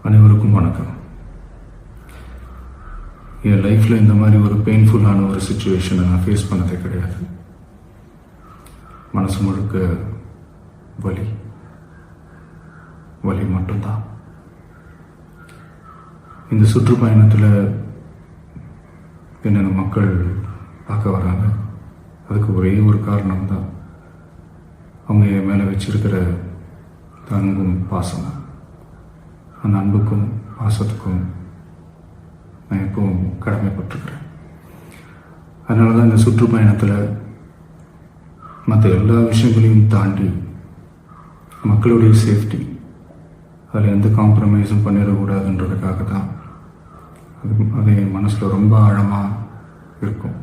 அனைவருக்கும் வணக்கம். என் லைஃப்பில் இந்த மாதிரி ஒரு பெயின்ஃபுல்லான ஒரு சுச்சுவேஷனை நான் ஃபேஸ் பண்ணதே கிடையாது. மனசு முழுக்க வலி வலி மட்டும்தான். இந்த சுற்றுப்பயணத்தில் என்னென்ன மக்கள் பார்க்க வராங்க, அதுக்கு ஒரே ஒரு காரணம் தான், அவங்க என் மேலே வச்சிருக்கிற அன்பும் பாசம். அந்த அன்புக்கும் பாசத்துக்கும் நான் எப்பவும் கடமைப்பட்டிருக்கிறேன். அதனால தான் இந்த சுற்றுப்பயணத்தில் மற்ற எல்லா விஷயங்களையும் தாண்டி மக்களுடைய சேஃப்டி, அதில் எந்த காம்ப்ரமைஸும் பண்ணிடக்கூடாதுன்றதுக்காக தான் அது என் மனசில் ரொம்ப ஆழமாக இருக்கும்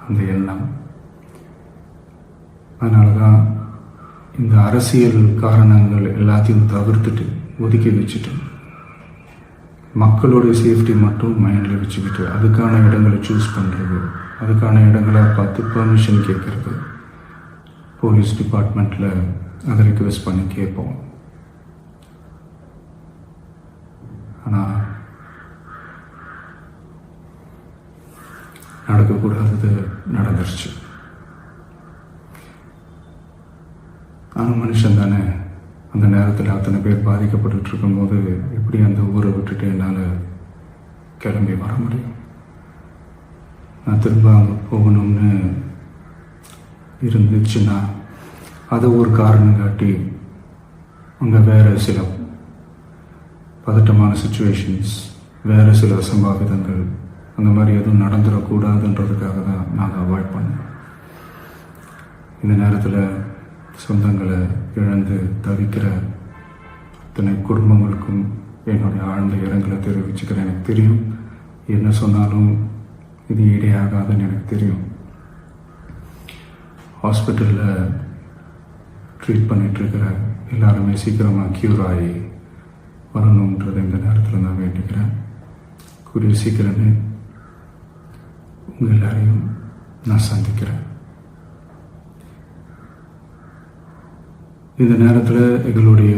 அந்த எண்ணம். அதனால தான் இந்த அரசியல் காரணங்கள் எல்லாத்தையும் தவிர்த்துட்டு ஒதுக்கி வச்சுட்டு மக்களுடைய சேஃப்டி மட்டும் மைண்டில் வச்சுக்கிட்டு அதுக்கான இடங்களை சூஸ் பண்ணுறது, அதுக்கான இடங்களை பார்த்து பெர்மிஷன் கேட்குறது, போலீஸ் டிபார்ட்மெண்ட்டில் அதை ரிக்வெஸ்ட் பண்ணி கேட்போம். ஆனால் நடக்கக்கூடாதது நடந்துருச்சு. ஆனால் மனுஷன் தானே, அந்த நேரத்தில் அத்தனை பேர் பாதிக்கப்பட்டு இருக்கும்போது எப்படி அந்த ஊரை விட்டுட்டு என்னால் கிளம்பி வர முடியும்? நான் திரும்ப அங்கே போகணும்னு இருந்துச்சுன்னா அதை ஒரு காரணம் காட்டி அங்கே வேறு சில பதட்டமான சுச்சுவேஷன்ஸ், வேறு சில அசம்பாவிதங்கள் அந்த மாதிரி எதுவும் நடந்துடக்கூடாதுன்றதுக்காக தான் நான் அவாய்ட் பண்ணேன். இந்த நேரத்தில் சொந்தங்களை இழந்து தவிக்கிற அத்தனை குடும்பங்களுக்கும் என்னுடைய ஆழ்ந்த இரங்கலை தெரிவிச்சுக்கிறேன். எனக்கு தெரியும், என்ன சொன்னாலும் இது ஈடையாகாதுன்னு எனக்கு தெரியும். ஹாஸ்பிட்டலில் ட்ரீட் பண்ணிகிட்ருக்கிற எல்லாருமே சீக்கிரமாக க்யூர் ஆகி வரணுன்றது இந்த நேரத்தில் நான் வேண்டிக்கிறேன். கூடிய சீக்கிரமே உங்கள் எல்லாரையும் நான் சந்திக்கிறேன். இந்த நேரத்தில் எங்களுடைய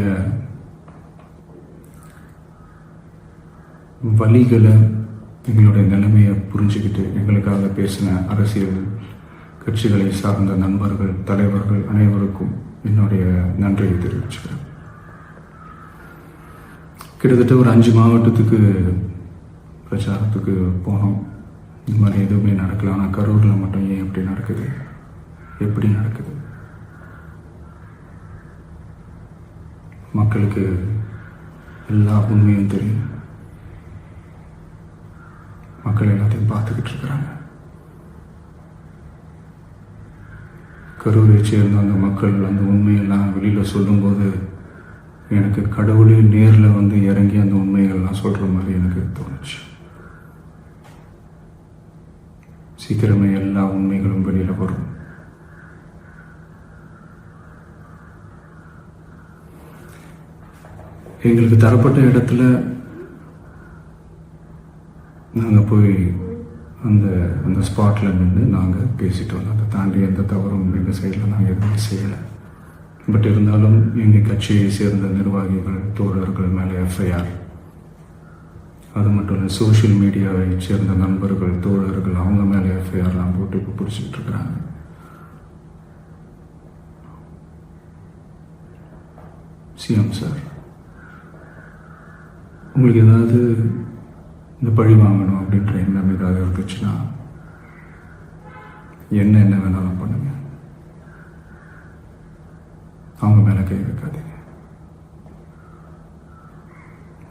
வலிகளை, எங்களுடைய நிலைமையை புரிஞ்சுக்கிட்டு எங்களுக்காக பேசின அரசியல் கட்சிகளை சார்ந்த நண்பர்கள், தலைவர்கள் அனைவருக்கும் என்னுடைய நன்றியை தெரிவிச்சுக்கிறேன். கிட்டத்தட்ட ஒரு 5 மாவட்டத்துக்கு பிரச்சாரத்துக்கு போனோம். இந்த மாதிரி எதுவுமே நடக்கல. ஆனால் கரூரில் மட்டும் ஏன் எப்படி நடக்குது, எப்படி நடக்குது? மக்களுக்கு எல்லா உண்மையும் தெரியும். மக்கள் எல்லாத்தையும் பார்த்துக்கிட்டு இருக்கிறாங்க. கரூரை சேர்ந்த அந்த மக்கள் அந்த உண்மையெல்லாம் வெளியில் சொல்லும்போது எனக்கு கடவுளே நேரில் வந்து இறங்கி அந்த உண்மைகள்லாம் சொல்கிற மாதிரி எனக்கு தோணுச்சு. சீக்கிரமே எல்லா உண்மைகளும் வெளியில் வரும். எங்களுக்கு தரப்பட்ட இடத்துல நாங்கள் போய் அந்த ஸ்பாட்டில் நின்று நாங்கள் பேசிட்டு வந்தோம். அதை தாண்டி எந்த தவறும் எங்கள் சைடில் நாங்கள் எதுவுமே செய்யலை. பட் இருந்தாலும் எங்கள் கட்சியை சேர்ந்த நிர்வாகிகள், தோழர்கள் மேலே எஃப்ஐஆர், அது மட்டும் இல்லை சோஷியல் மீடியாவை சேர்ந்த நண்பர்கள், தோழர்கள் அவங்க மேலே எஃப்ஐஆர்லாம் போட்டு இப்போ பிடிச்சிட்டு இருக்கிறாங்க. சிஎம் சார், உங்களுக்கு ஏதாவது இந்த பழி வாங்கணும் அப்படின்ற எண்ணம் ஏதாவது இருந்துச்சுன்னா என்ன வேணாலும் பண்ணுங்க. அவங்க மேலே கை வைக்காதீங்க.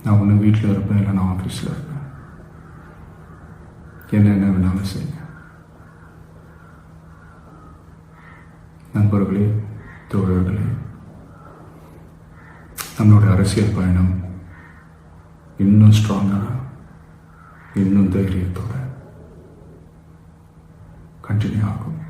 நான் ஒன்று வீட்டில் இருப்பேன், இல்லை நான் ஆஃபீஸில் இருப்பேன். என்ன வேணாலும் செய்யுங்க. நண்பர்களே, தோழர்களே, நம்மளோட அரசியல் பயணம் இன்னும் ஸ்ட்ராங்காக, இன்னும் தைரியத்தோட கண்டினியூ ஆகும்.